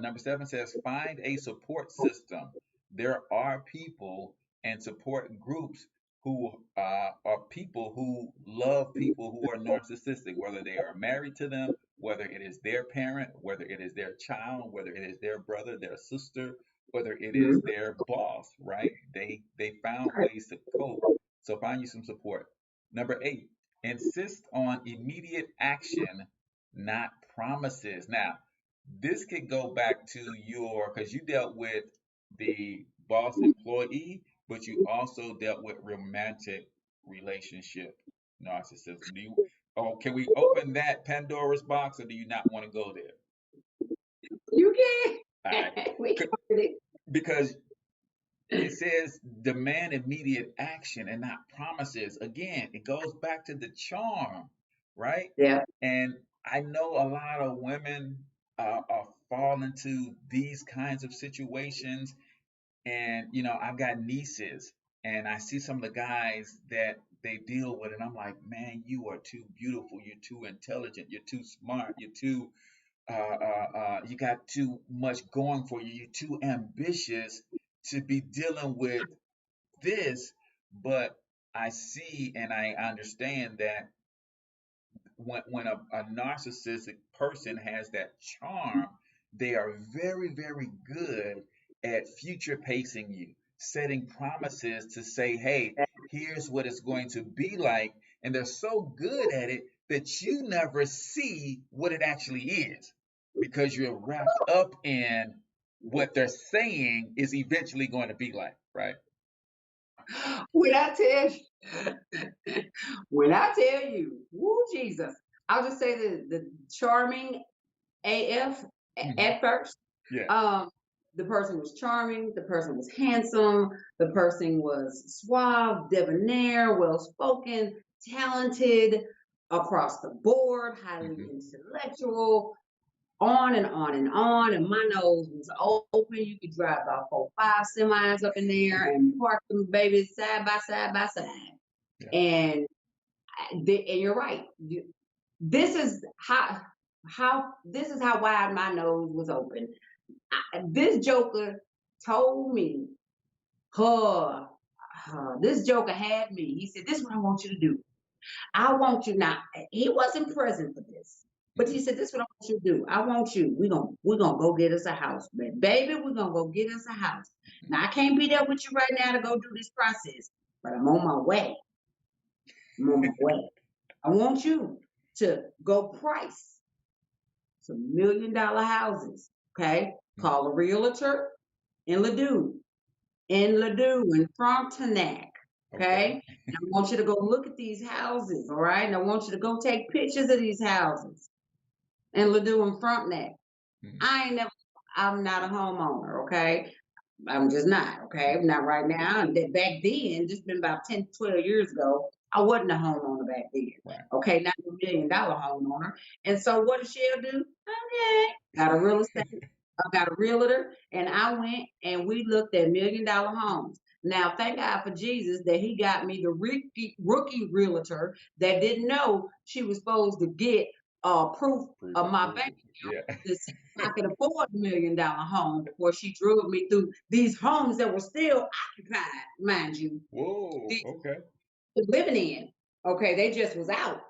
number 7 says find a support system. There are people and support groups who are people who love people who are narcissistic, whether they are married to them, whether it is their parent, whether it is their child, whether it is their brother, their sister, whether it is their boss, right? They found ways to cope. So find you some support. Number 8, insist on immediate action, not promises. Now, this could go back to because you dealt with the boss employee, but you also dealt with romantic relationship narcissism. Can we open that Pandora's box, or do you not want to go there? You All can. right. We covered it. Because it says demand immediate action and not promises. Again, it goes back to the charm, right? Yeah. And I know a lot of women fall into these kinds of situations. And, I've got nieces and I see some of the guys that they deal with, and I'm like, man, you are too beautiful. You're too intelligent. You're too smart. You got too much going for you. You're too ambitious to be dealing with this. But I see and I understand that when a narcissistic person has that charm, they are very, very good at future pacing you, setting promises to say, hey, here's what it's going to be like. And they're so good at it that you never see what it actually is because you're wrapped up in what they're saying is eventually going to be like, right? When I tell when I tell you, woo Jesus, I'll just say the charming AF Hmm. at first. Yeah. The person was charming, the person was handsome, the person was suave, debonair, well spoken, talented across the board, highly Hmm. intellectual, on and on and on. And my nose was open. You could drive about 4, 5 semis up in there and park them babies side by side by side. Yeah. And and you're right. This is how wide my nose was open. This joker told me, this joker had me. He said, "This is what I want you to do. I want you now." He wasn't present for this, but he Hmm. said, "This is what I want you to do. I want you. We're gonna go get us a house, man. Baby. We're gonna go get us a house. Now I can't be there with you right now to go do this process, but I'm on my way. I'm on my way. I want you to go price some $1 million houses. Okay, Hmm. call a realtor in Ladue, in Frontenac. Okay. Okay. And I want you to go look at these houses. All right. And I want you to go take pictures of these houses in Ladue and Frontenac. Hmm. I'm not a homeowner. Okay. I'm just not, okay? Not right now. And then back then, just been about 10, 12 years ago, I wasn't a homeowner back then. Right. Okay, not a $1 million homeowner. And so what did Shell do? Okay, got a real estate, I got a realtor, and I went and we looked at $1 million homes. Now, thank God for Jesus that he got me the rookie realtor that didn't know she was supposed to get proof of my bank Yeah. to see if I could afford $1 million home before she drove me through these homes that were still occupied, mind you. Whoa. These Okay. living in. Okay, they just was out.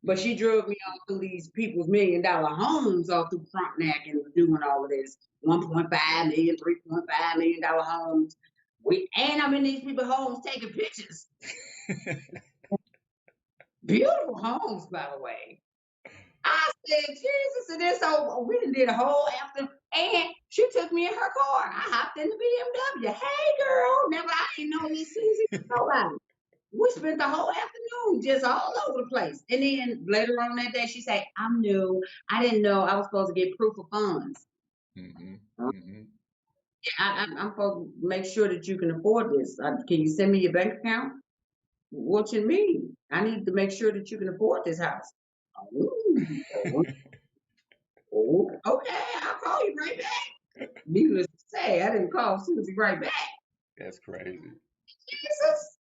But she drove me all through these people's $1 million homes all through Frontenac and doing all of this. 1.5 million, $3.5 million homes. And I'm in these people's homes taking pictures. Beautiful homes, by the way. I said, Jesus, and then so we done did a whole after, and she took me in her car. I hopped in the BMW. Hey, girl, never I ain't know Miss Susie. Nobody. We spent the whole afternoon just all over the place. And then later on that day, she said, I'm new. I didn't know I was supposed to get proof of funds. Mm-hmm. Huh? Mm-hmm. I'm supposed to make sure that you can afford this. Can you send me your bank account? What you mean? I need to make sure that you can afford this house. Ooh, okay, I'll call you right back. Needless to say, I didn't call Susie right back. That's crazy. Jesus,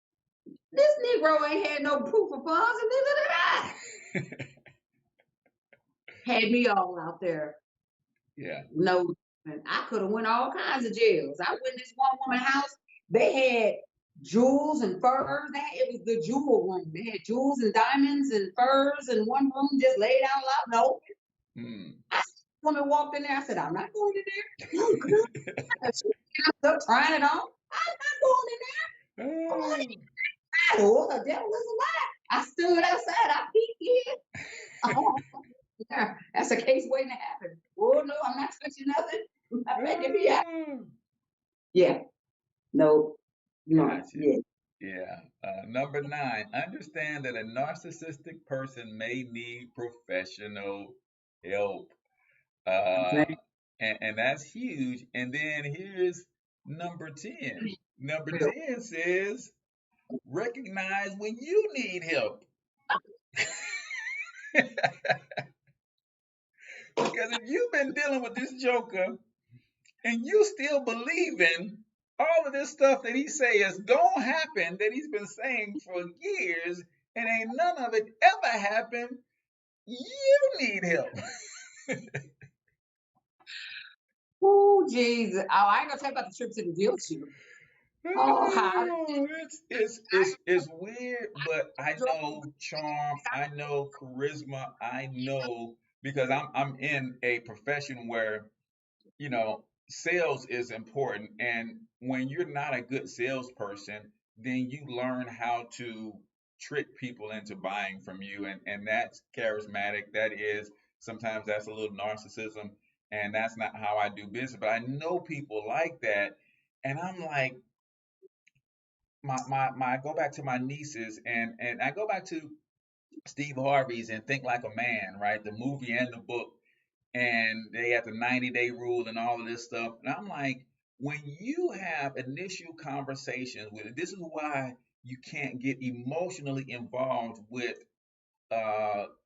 this Negro ain't had no proof of funds, and neither did I. Had me all out there. Yeah. No, I could have went all kinds of jails. I went to this one woman house. They had jewels and furs. It was the jewel room. They had jewels and diamonds and furs in one room, just laid out loud and open. Mm. Woman walked in there. I said, I'm not going in there. No, girl. I'm still trying it on. I'm not going in there. Oh, the devil is a lie. I stood outside. I peeked in. Oh, that's a case waiting to happen. Oh, no, I'm not touching nothing. I'm not making me out. Yeah. No. No. Gotcha. Yeah. Yeah. Number 9, understand that a narcissistic person may need professional help. Uh, Okay. and that's huge. And then here's number 10. Number Real. 10 says, recognize when you need help. Because if you've been dealing with this joker and you still believing all of this stuff that he say is gonna happen, that he's been saying for years, and ain't none of it ever happened, you need help. Oh, Jesus. Oh, I ain't gonna talk about the trip to the dealership. Oh, how It's weird, but I know charm, I know charisma, I know because I'm in a profession where sales is important. And when you're not a good salesperson, then you learn how to trick people into buying from you. And that's charismatic. That is, sometimes that's a little narcissism. And that's not how I do business. But I know people like that. And I'm like, I go back to my nieces and I go back to Steve Harvey's and Think Like a Man, right? The movie and the book, and they had the 90-day rule and all of this stuff. And I'm like, when you have initial conversations with it, this is why you can't get emotionally involved with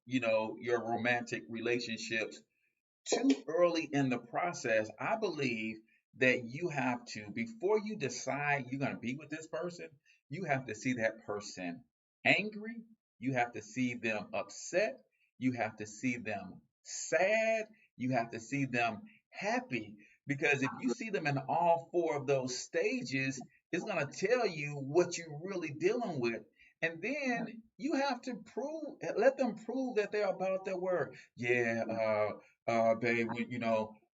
your romantic relationships too early in the process. I believe that you have to, before you decide you're going to be with this person, you have to see that person angry. You have to see them upset. You have to see them sad. You have to see them happy. Because if you see them in all 4 of those stages, it's going to tell you what you're really dealing with. And then you have to let them prove that they're about their word. Yeah, babe,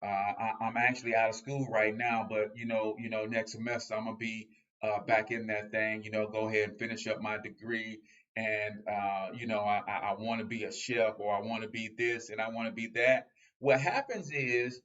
I'm actually out of school right now, but next semester I'm gonna be back in that thing. Go ahead and finish up my degree, and I want to be a chef, or I want to be this, and I want to be that. What happens is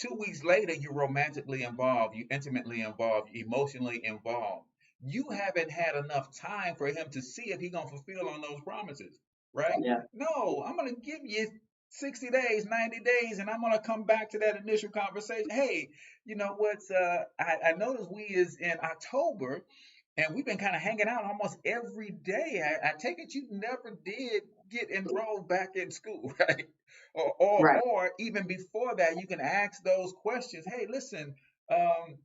2 weeks later, you're romantically involved, you intimately involved, emotionally involved. You haven't had enough time for him to see if he's gonna fulfill on those promises, right? yeah. No, I'm gonna give you 60 days, 90 days, and I'm going to come back to that initial conversation. Hey, you know what's, I noticed we is in October and we've been kind of hanging out almost every day. I take it you never did get enrolled back in school, right? Right. Or even before that, you can ask those questions. Hey, listen, um,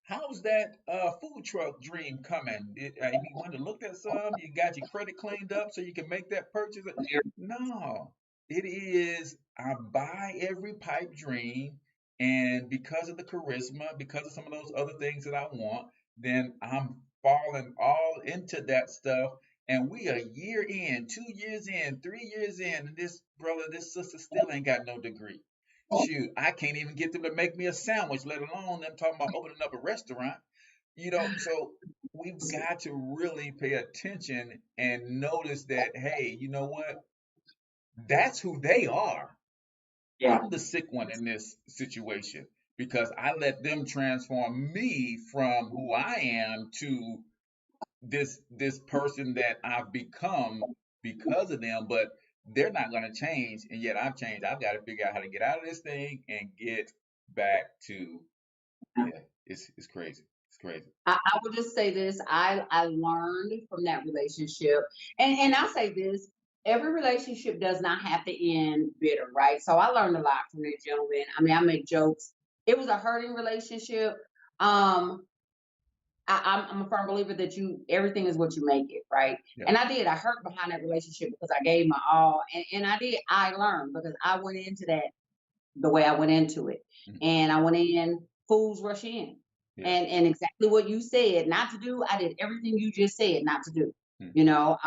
how's that food truck dream coming? You want to look at some? You got your credit cleaned up so you can make that purchase? No, it is I buy every pipe dream, and because of the charisma, because of some of those other things that I want, then I'm falling all into that stuff. And we a year in, 2 years in, 3 years in, and this brother, this sister still ain't got no degree. Shoot, I can't even get them to make me a sandwich, let alone them talking about opening up a restaurant. So we've got to really pay attention and notice that, hey, you know what? That's who they are. Yeah. I'm the sick one in this situation because I let them transform me from who I am to this person that I've become because of them, but they're not going to change, and yet I've changed. I've got to figure out how to get out of this thing and get back to yeah. It's crazy. It's crazy. I will just say this. I learned from that relationship. And I'll say this. Every relationship does not have to end bitter, right? So I learned a lot from this gentleman. I mean, I make jokes. It was a hurting relationship. Um, I'm a firm believer that everything is what you make it, right? Yeah. And I did. I hurt behind that relationship because I gave my all, and I learned because I went into that the way I went into it. Mhm. And I went in, fools rush in. Yeah. And exactly what you said not to do, I did everything you just said not to do. Mhm. You know,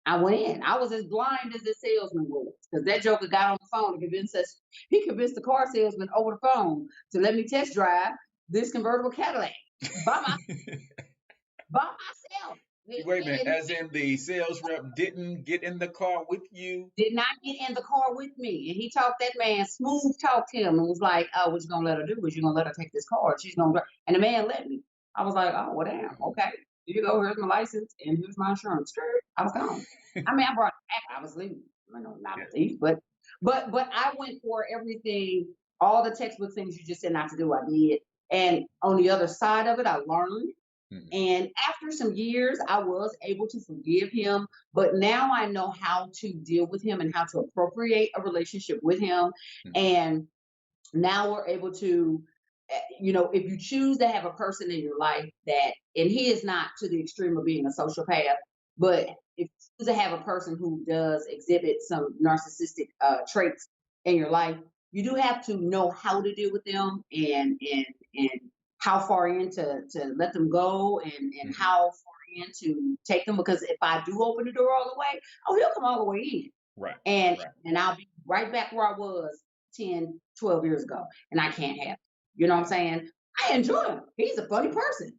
I went in. I was as blind as the salesman was because that joker got on the phone and convinced us. He convinced the car salesman over the phone to let me test drive this convertible Cadillac by myself. Wait a minute. And As in the sales rep didn't get in the car with you? did not get in the car with me. And he talked that man, smooth talked him and was like, oh, what you gonna let her do? Was you gonna let her take this car? She's gonna and the man let me. I was like, oh well damn, okay. Here you go, here's my license and here's my insurance. Skirt. I was gone. I mean, I brought it back, obviously. I know not Yes. a thief, but I went for everything, all the textbook things you just said not to do, I did. And on the other side of it, I learned. Mhm. And after some years, I was able to forgive him. But now I know how to deal with him and how to appropriate a relationship with him. Mhm. And now we're able to, if you choose to have a person in your life that, and he is not to the extreme of being a sociopath, but if you choose to have a person who does exhibit some narcissistic traits in your life, you do have to know how to deal with them and how far in to let them go and Mhm. how far in to take them. Because if I do open the door all the way, oh, he'll come all the way in. Right. And Right. and I'll be right back where I was 10, 12 years ago. And I can't have it. You know what I'm saying? I enjoy him. He's a funny person.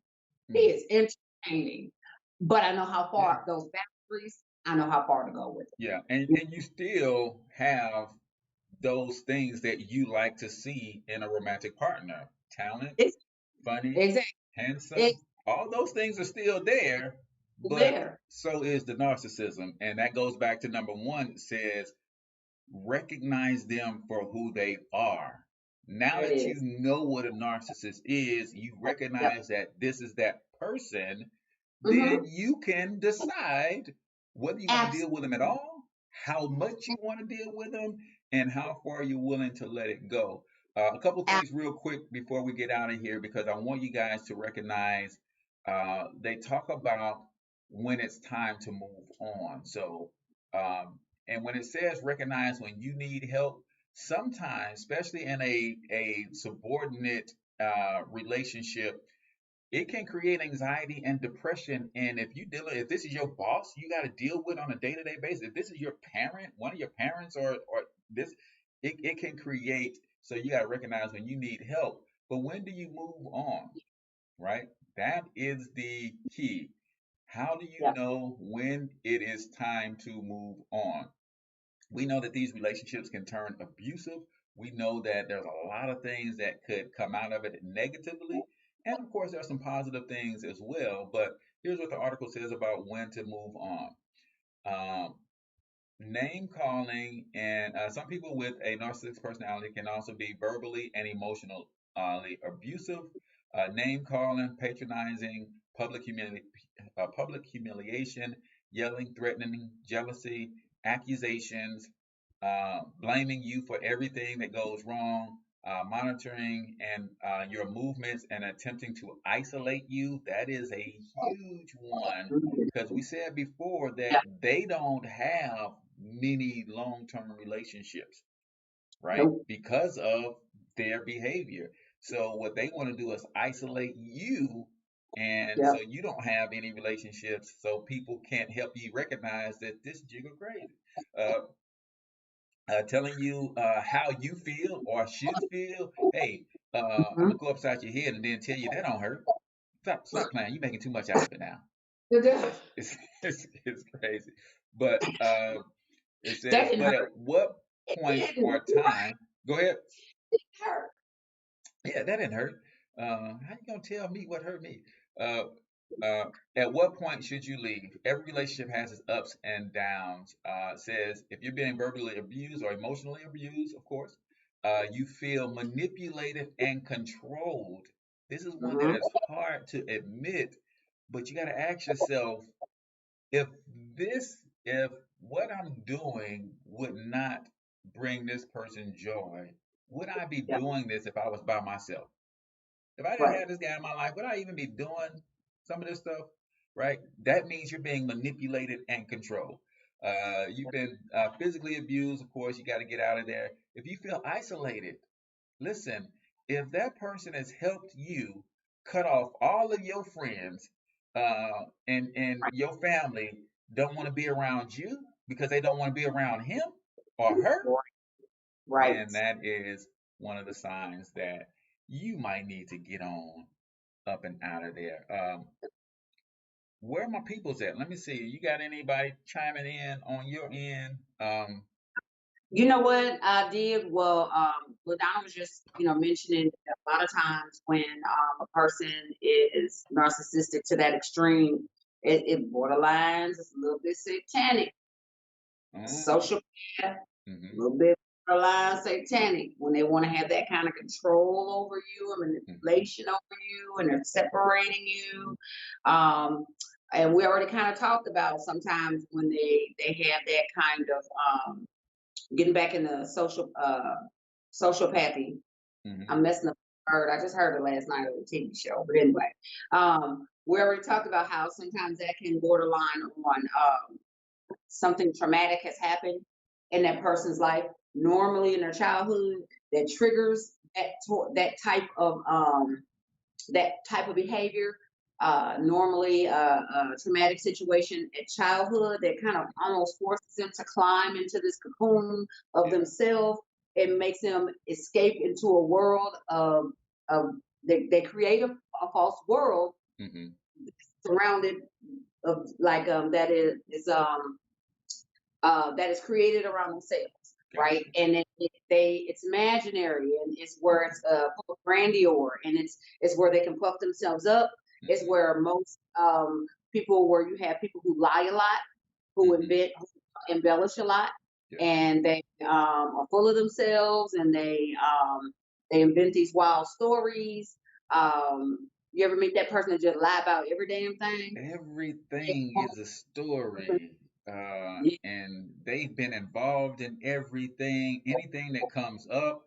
He Mhm. is entertaining. But I know how Yeah. far those boundaries, I know how far to go with Yeah. And you still have those things that you like to see in a romantic partner. Talent, it. It's funny, exactly handsome. it's All those things are still there, but there. so is the narcissism. And that goes back to number one. It says recognize them for who they are. Now There it that you is. know what a narcissist is, you Yep. recognize that this is that person, then Mm-hmm. you can decide whether you want to deal with them at Absolutely. all, how much you want to deal with them, and how far you're willing to let it go. A couple things real quick before we get out of here, because I want you guys to recognize they talk about when it's time to move on. So, and when it says recognize when you need help, sometimes, especially in a subordinate relationship, it can create anxiety and depression. And if this is your boss, you got to deal with on a day-to-day basis. If this is your parent, one of your parents, or this, it can create. So you got to recognize when you need help. But when do you move on? Right? That is the key. How do you Yep. know when it is time to move on? We know that these relationships can turn abusive. We know that there's a lot of things that could come out of it negatively. And of course, there's some positive things as well. But here's what the article says about when to move on. Um, Name calling, and some people with a narcissistic personality can also be verbally and emotionally abusive. Name calling, patronizing, public humiliation, yelling, threatening, jealousy, accusations, blaming you for everything that goes wrong, monitoring and your movements and attempting to isolate you. That is a huge one because we said before that Yeah. they don't have many long-term relationships, right? Nope. Because of their behavior. So what they want to do is isolate you, and Yep. so you don't have any relationships, so people can't help you recognize that this jigger crazy. Uh, Telling you how you feel or should feel. Hey, I'm Mhm. gonna go upside your head and then tell you that don't hurt. Stop playing. You're making too much out of it now. That It's crazy. But it says, didn't but hurt. at what It point didn't. or time? Go ahead. It hurt. Yeah, that didn't hurt. How you gonna tell me what hurt me? Uh, at what point should you leave? Every relationship has its ups and downs. It says if you're being verbally abused or emotionally abused, of course, you feel manipulated and controlled. This is one that Mhm. is hard to admit, but you got to ask yourself if this, if what I'm doing would not bring this person joy, would I be Yeah. doing this if I was by myself? If I didn't Right. have this guy in my life, would I even be doing some of this stuff? Right? That means you're being manipulated and controlled. You've been physically abused, of course, you got to get out of there. If you feel isolated, listen, if that person has helped you cut off all of your friends and your family don't want to be around you because they don't want to be around him or her, Right. then that is one of the signs that you might need to get on up and out of there. Where my people's at? Let me see. You got anybody chiming in on your end? You know what I did? Well, what Donna was just, mentioning a lot of times when a person is narcissistic to that extreme, it borderlines, it's a little bit satanic. Mm, Social media, a mm-hmm, little bit borderline satanic when they want to have that kind of control over you and mm-hmm, manipulation over you, and they're separating you. Um, and we already kind of talked about sometimes when they have that kind of getting back in the sociopathy. mm-hmm. I'm messing up the word. I just heard it last night on a TV show. But anyway, we already talked about how sometimes that can borderline on something traumatic has happened in that person's life, normally in their childhood, that triggers that type of behavior. Normally, a traumatic situation at childhood that kind of almost forces them to climb into this cocoon of Yeah. themselves. It makes them escape into a world of they create a false world Mm-hmm. surrounded of like that is created around themselves, right? Gotcha. And it's imaginary, and it's where it's full of grandeur, and it's where they can puff themselves up. It's Mm-hmm. where most people, where you have people who lie a lot, who Mm-hmm. embellish a lot, Yeah. and they are full of themselves, and they invent these wild stories. You ever meet that person that just lie about every damn thing? Everything is a story, and they've been involved in everything. Anything that comes up,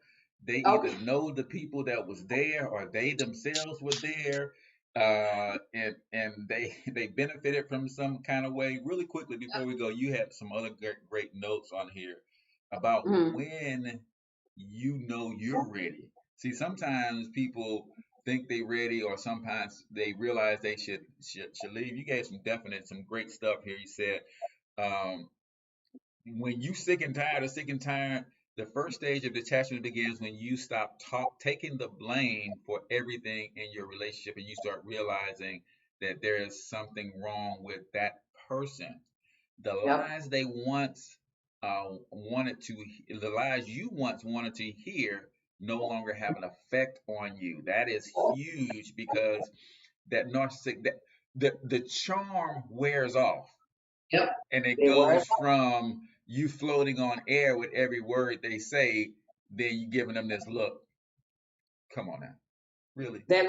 they either Okay. know the people that was there or they themselves were there, and they they benefited from some kind of way. Really quickly before we go, you had some other great notes on here about Mhm. when you know you're ready. See, sometimes people think they ready, or sometimes they realize they should leave. You gave some definite, some great stuff here. You said um, when you sick and tired, the first stage of detachment begins when you stop taking the blame for everything in your relationship, and you start realizing that there is something wrong with that person. The Yep. lies they once the lies you once wanted to hear no longer have an effect on you. That is huge because that narcissistic, the charm wears off, Yep. and it They were. goes from you floating on air with every word they say, then you giving them this look. Come on now, really? That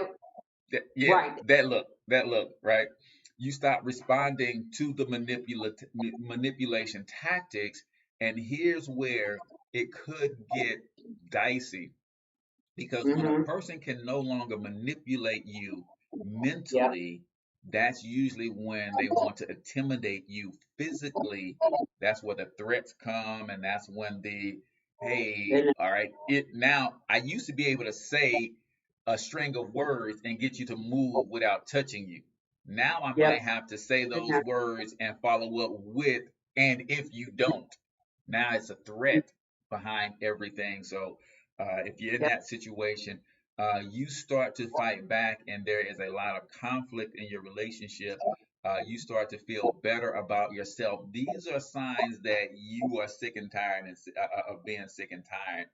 Yeah, right. that look, right? You stop responding to the manipulation tactics, and here's where it could get dicey. Because when a Mm-hmm. person can no longer manipulate you Yep. mentally, that's usually when they want to intimidate you physically. That's where the threats come, and that's when the hey, And, all right, it now I used to be able to say a string of words and get you to move without touching you. Now I yep. might have to say those Mhm. words and follow up with, and if you don't, now it's a threat behind everything. So if you're in Yep. that situation, you start to fight back, and there is a lot of conflict in your relationship. You start to feel better about yourself. These are signs that you are sick and tired of being sick and tired.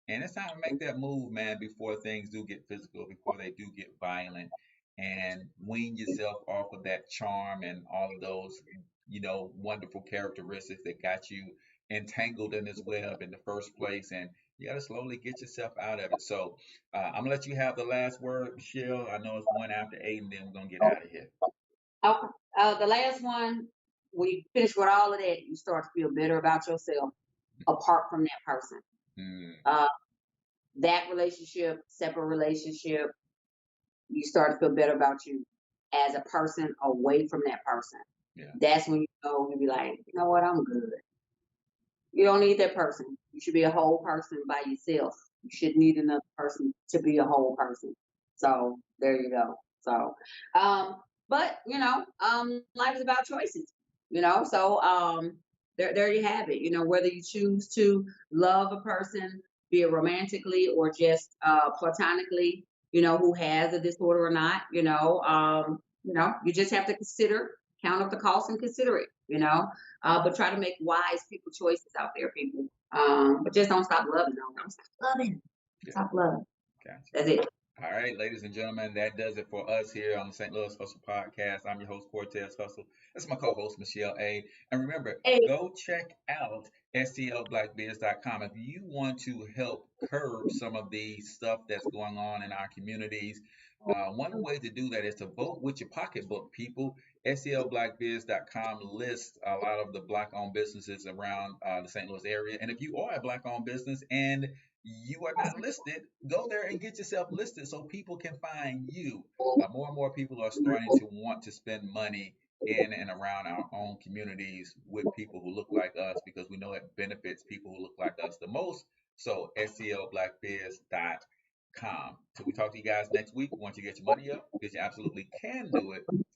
And it's time to make that move, man, before things do get physical, before they do get violent, and wean yourself off of that charm and all of those, wonderful characteristics that got you entangled in this web in the first place. And you got to slowly get yourself out of it. So I'm gonna let you have the last word, Michelle. I know it's one after eight, and then we're gonna get out of here. Okay. The last one, when you finish with all of that, you start to feel better about yourself apart from that person. Mm, Uh, that relationship, separate relationship, you start to feel better about you as a person away from that person. yeah, That's when you go and be like, you know what, I'm good. You don't need that person. You should be a whole person by yourself. You shouldn't need another person to be a whole person. So there you go. So, but life is about choices. There you have it. Whether you choose to love a person, be it romantically or just platonically, who has a disorder or not. You just have to count up the cost and consider it. But try to make wise people choices out there, people. But just don't stop loving them. Don't stop loving. yeah, Stop loving. gotcha. That's it. All right, ladies and gentlemen, that does it for us here on the St. Louis Hustle Podcast. I'm your host, Cortez Hustle. That's my co-host, Michelle A. And remember, Hey, go check out stlblackbiz.com if you want to help curb some of the stuff that's going on in our communities. One way to do that is to vote with your pocketbook, people. stlblackbiz.com lists a lot of the black-owned businesses around the St. Louis area. And if you are a black-owned business and you are not listed, go there and get yourself listed so people can find you. More and more people are starting to want to spend money in and around our own communities with people who look like us because we know it benefits people who look like us the most. So, stlblackbiz.com. Till we talk to you guys next week, once you get your money up, because you absolutely can do it,